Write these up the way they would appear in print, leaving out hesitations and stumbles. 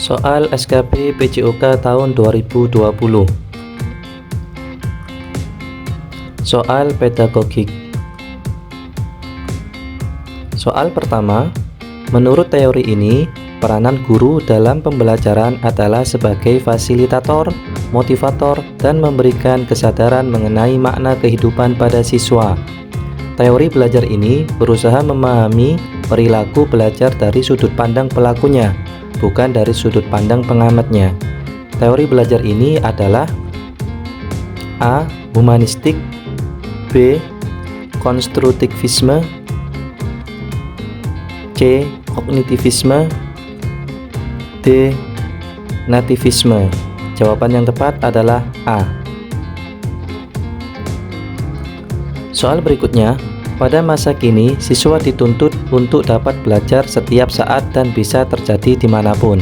Soal SKP PJOK tahun 2020. Soal pedagogik. Soal pertama, menurut teori ini, peranan guru dalam pembelajaran adalah sebagai fasilitator, motivator, dan memberikan kesadaran mengenai makna kehidupan pada siswa. Teori belajar ini berusaha memahami perilaku belajar dari sudut pandang pelakunya, bukan dari sudut pandang pengamatnya. Teori belajar ini adalah A. Humanistik, B. Konstruktivisme, C. Kognitivisme, D. Nativisme. Jawaban yang tepat adalah A. Soal berikutnya, pada masa kini siswa dituntut untuk dapat belajar setiap saat dan bisa terjadi dimanapun.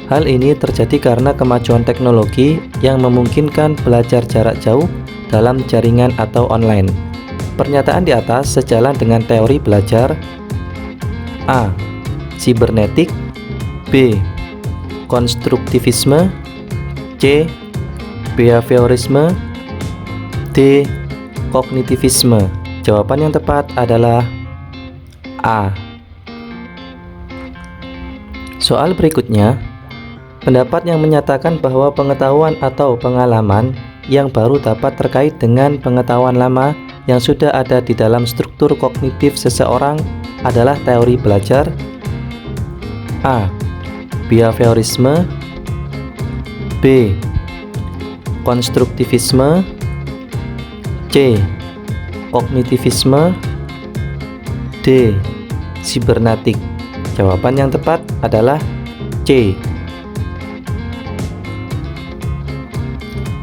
Hal ini terjadi karena kemajuan teknologi yang memungkinkan belajar jarak jauh dalam jaringan atau online. Pernyataan di atas sejalan dengan teori belajar A. Sibernetik, B. Konstruktivisme, C. Behaviorisme, D. Kognitivisme. Jawaban yang tepat adalah A. Soal berikutnya, pendapat yang menyatakan bahwa pengetahuan atau pengalaman yang baru dapat terkait dengan pengetahuan lama yang sudah ada di dalam struktur kognitif seseorang adalah teori belajar A. Behaviorisme, B. Konstruktivisme, C. Kognitivisme, D. Sibernetik. Jawaban yang tepat adalah C.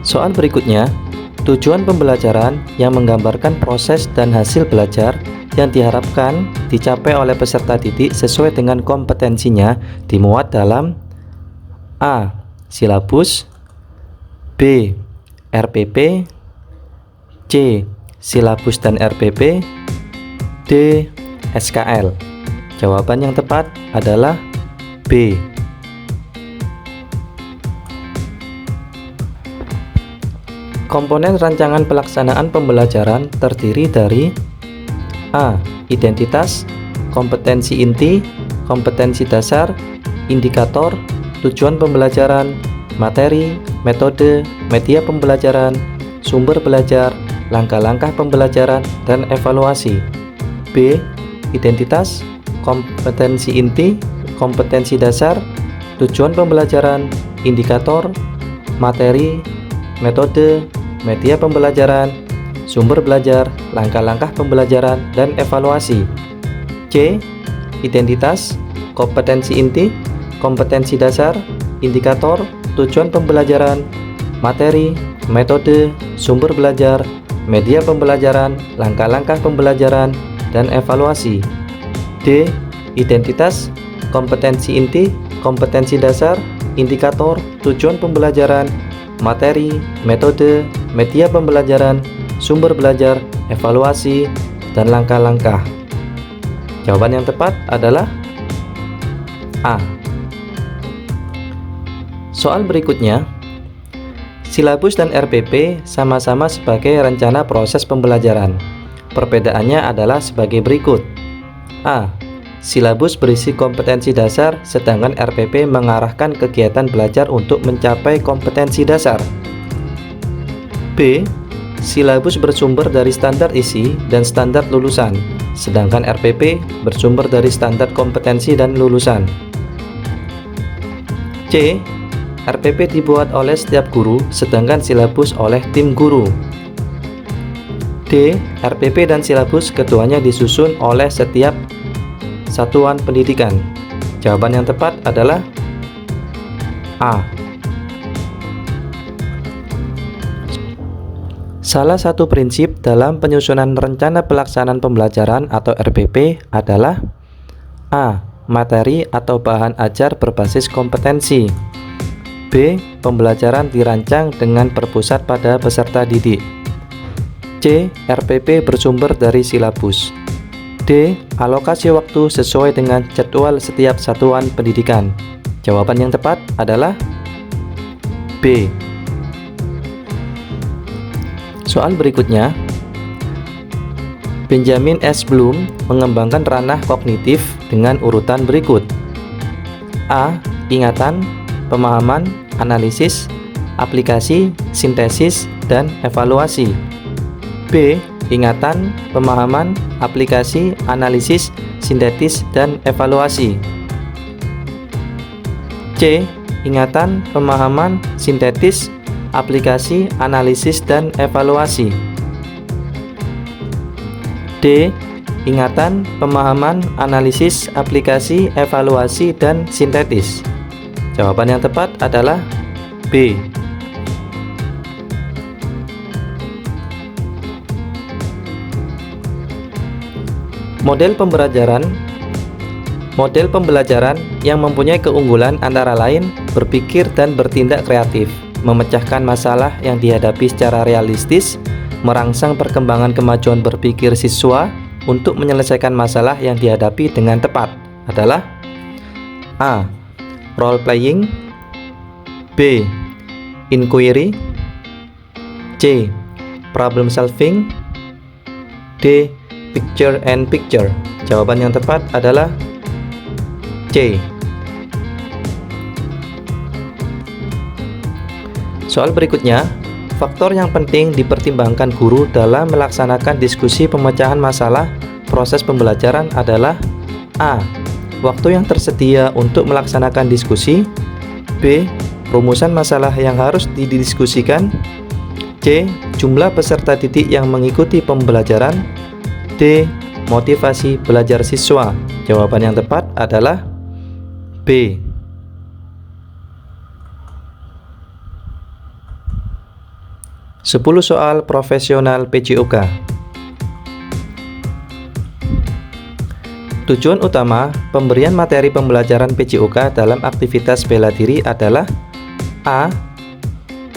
Soal berikutnya, tujuan pembelajaran yang menggambarkan proses dan hasil belajar yang diharapkan dicapai oleh peserta didik sesuai dengan kompetensinya dimuat dalam A. Silabus, B. RPP, C. Silabus dan RPP, D. SKL. Jawaban yang tepat adalah B. Komponen rancangan pelaksanaan pembelajaran terdiri dari A. Identitas, kompetensi inti, kompetensi dasar, indikator, tujuan pembelajaran, materi, metode, media pembelajaran, sumber belajar, langkah-langkah pembelajaran, dan evaluasi. B. Identitas, kompetensi inti, kompetensi dasar, tujuan pembelajaran, indikator, materi, metode, media pembelajaran, sumber belajar, langkah-langkah pembelajaran, dan evaluasi. C. Identitas, kompetensi inti, kompetensi dasar, indikator, tujuan pembelajaran, materi, metode, sumber belajar, media pembelajaran, langkah-langkah pembelajaran, dan evaluasi. D. Identitas, kompetensi inti, kompetensi dasar, indikator, tujuan pembelajaran, materi, metode, media pembelajaran, sumber belajar, evaluasi, dan langkah-langkah. Jawaban yang tepat adalah A. Soal berikutnya, silabus dan RPP sama-sama sebagai rencana proses pembelajaran. Perbedaannya adalah sebagai berikut. A. Silabus berisi kompetensi dasar, sedangkan RPP mengarahkan kegiatan belajar untuk mencapai kompetensi dasar. B. Silabus bersumber dari standar isi dan standar lulusan, sedangkan RPP bersumber dari standar kompetensi dan lulusan. C. RPP dibuat oleh setiap guru, sedangkan silabus oleh tim guru. D. RPP dan silabus keduanya disusun oleh setiap satuan pendidikan. Jawaban yang tepat adalah A. Salah satu prinsip dalam penyusunan rencana pelaksanaan pembelajaran atau RPP adalah A. Materi atau bahan ajar berbasis kompetensi. B. Pembelajaran dirancang dengan berpusat pada peserta didik. C. RPP bersumber dari silabus. D. Alokasi waktu sesuai dengan jadwal setiap satuan pendidikan. Jawaban yang tepat adalah B. Soal berikutnya, Benjamin S. Bloom mengembangkan ranah kognitif dengan urutan berikut: A. Ingatan, pemahaman, analisis, aplikasi, sintesis, dan evaluasi. B. Ingatan, pemahaman, aplikasi, analisis, sintetis, dan evaluasi. C. Ingatan, pemahaman, sintetis, aplikasi, analisis, dan evaluasi. D. Ingatan, pemahaman, analisis, aplikasi, evaluasi, dan sintetis. Jawaban yang tepat adalah B. Model pembelajaran yang mempunyai keunggulan antara lain berpikir dan bertindak kreatif, memecahkan masalah yang dihadapi secara realistis, merangsang perkembangan kemajuan berpikir siswa untuk menyelesaikan masalah yang dihadapi dengan tepat adalah A. Role playing, B. Inquiry, C. Problem solving, D. Picture and picture. Jawaban yang tepat adalah C. Soal berikutnya, faktor yang penting dipertimbangkan guru dalam melaksanakan diskusi pemecahan masalah proses pembelajaran adalah A. Waktu yang tersedia untuk melaksanakan diskusi, B. Rumusan masalah yang harus didiskusikan, C. Jumlah peserta didik yang mengikuti pembelajaran, D. Motivasi belajar siswa. Jawaban yang tepat adalah B. Sepuluh soal profesional PJOK. Tujuan utama pemberian materi pembelajaran PJOK dalam aktivitas bela diri adalah A.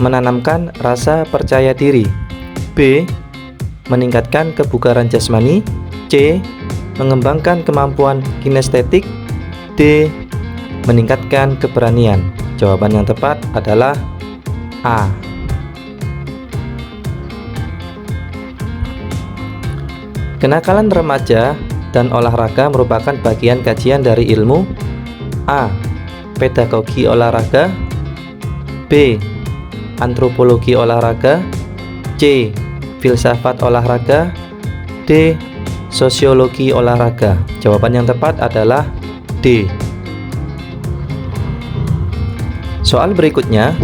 Menanamkan rasa percaya diri, B. Meningkatkan kebugaran jasmani, C. Mengembangkan kemampuan kinestetik, D. Meningkatkan keberanian. Jawaban yang tepat adalah A. Kenakalan remaja dan olahraga merupakan bagian kajian dari ilmu A. Pedagogi olahraga, B. Antropologi olahraga, C. Filsafat olahraga, D. Sosiologi olahraga. Jawaban yang tepat adalah D. Soal berikutnya,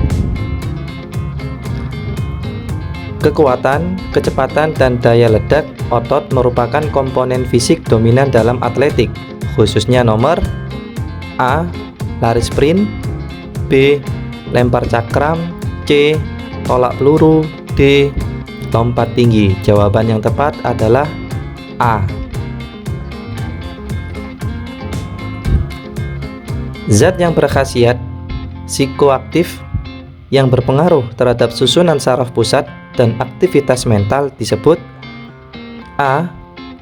kekuatan, kecepatan, dan daya ledak otot merupakan komponen fisik dominan dalam atletik, khususnya nomor A. Lari sprint, B. Lempar cakram, C. Tolak peluru, D. Lompat tinggi. Jawaban yang tepat adalah A. Zat yang berkhasiat psikoaktif yang berpengaruh terhadap susunan saraf pusat dan aktivitas mental disebut A.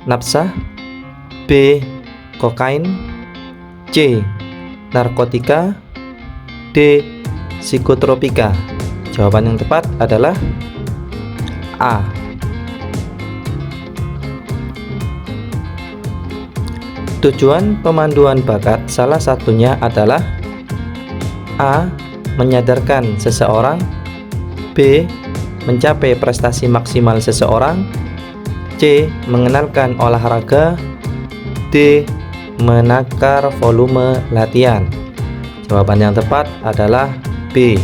Nafsa, B. Kokain, C. Narkotika, D. Psikotropika. Jawaban yang tepat adalah A. Tujuan pemanduan bakat salah satunya adalah A. Menyadarkan seseorang, B. Mencapai prestasi maksimal seseorang, C. Mengenalkan olahraga, D. Menakar volume latihan. Jawaban yang tepat adalah B.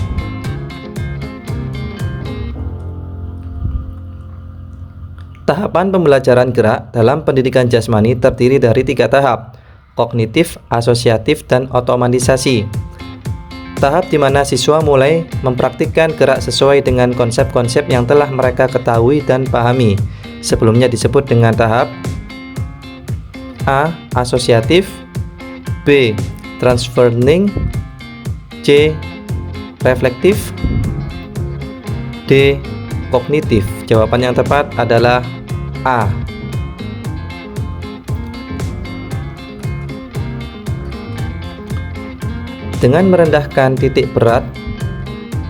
Tahapan pembelajaran gerak dalam pendidikan jasmani terdiri dari 3 tahap: kognitif, asosiatif, dan otomatisasi. Tahap di mana siswa mulai mempraktikkan gerak sesuai dengan konsep-konsep yang telah mereka ketahui dan pahami. Sebelumnya disebut dengan tahap A. Asosiatif, B. Transfer learning, C. Reflektif, D. Kognitif. Jawaban yang tepat adalah A. Dengan merendahkan titik berat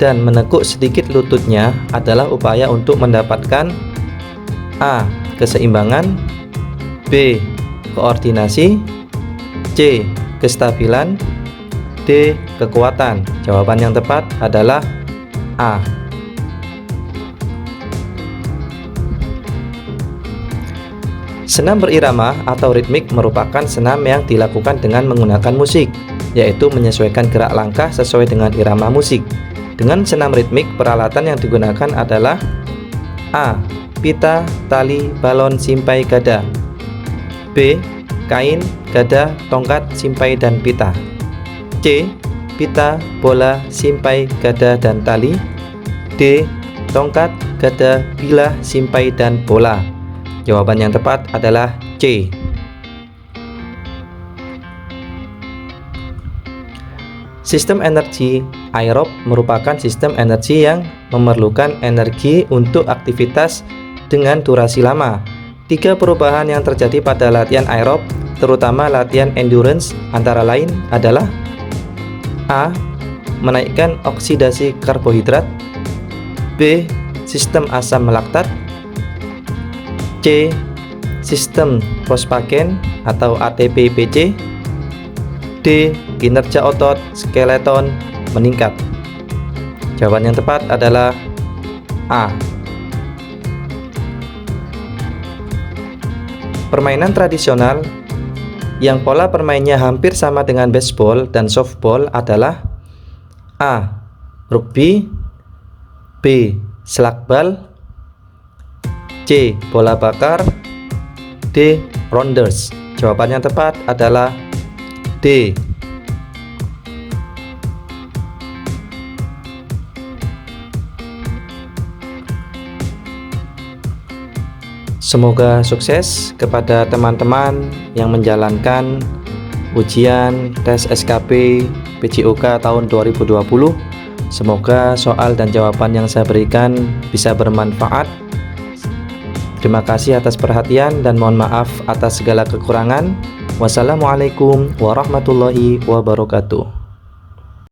dan menekuk sedikit lututnya adalah upaya untuk mendapatkan A. Keseimbangan, B. Koordinasi, C. Kestabilan, D. Kekuatan. Jawaban yang tepat adalah A. Senam berirama atau ritmik merupakan senam yang dilakukan dengan menggunakan musik, yaitu menyesuaikan gerak langkah sesuai dengan irama musik. Dengan senam ritmik, peralatan yang digunakan adalah A. Pita, tali, balon, simpai, gada, B. Kain, gada, tongkat, simpai, dan pita, C. Pita, bola, simpai, gada, dan tali, D. Tongkat, gada, bilah, simpai, dan bola. Jawaban yang tepat adalah C. Sistem energi aerob merupakan sistem energi yang memerlukan energi untuk aktivitas dengan durasi lama. 3 perubahan yang terjadi pada latihan aerob, terutama latihan endurance, antara lain adalah A. Menaikkan oksidasi karbohidrat, B. Sistem asam laktat, C. Sistem fosfagen atau ATP-PC, D. Kinerja otot skeleton meningkat. Jawaban yang tepat adalah A. Permainan tradisional yang pola permainnya hampir sama dengan baseball dan softball adalah A. Rugby, B. Slakbal, C. Bola bakar, D. Rounders. Jawaban yang tepat adalah D. Semoga sukses kepada teman-teman yang menjalankan ujian tes SKP PJOK tahun 2020. Semoga soal dan jawaban yang saya berikan bisa bermanfaat. Terima kasih atas perhatian dan mohon maaf atas segala kekurangan. Wassalamualaikum warahmatullahi wabarakatuh.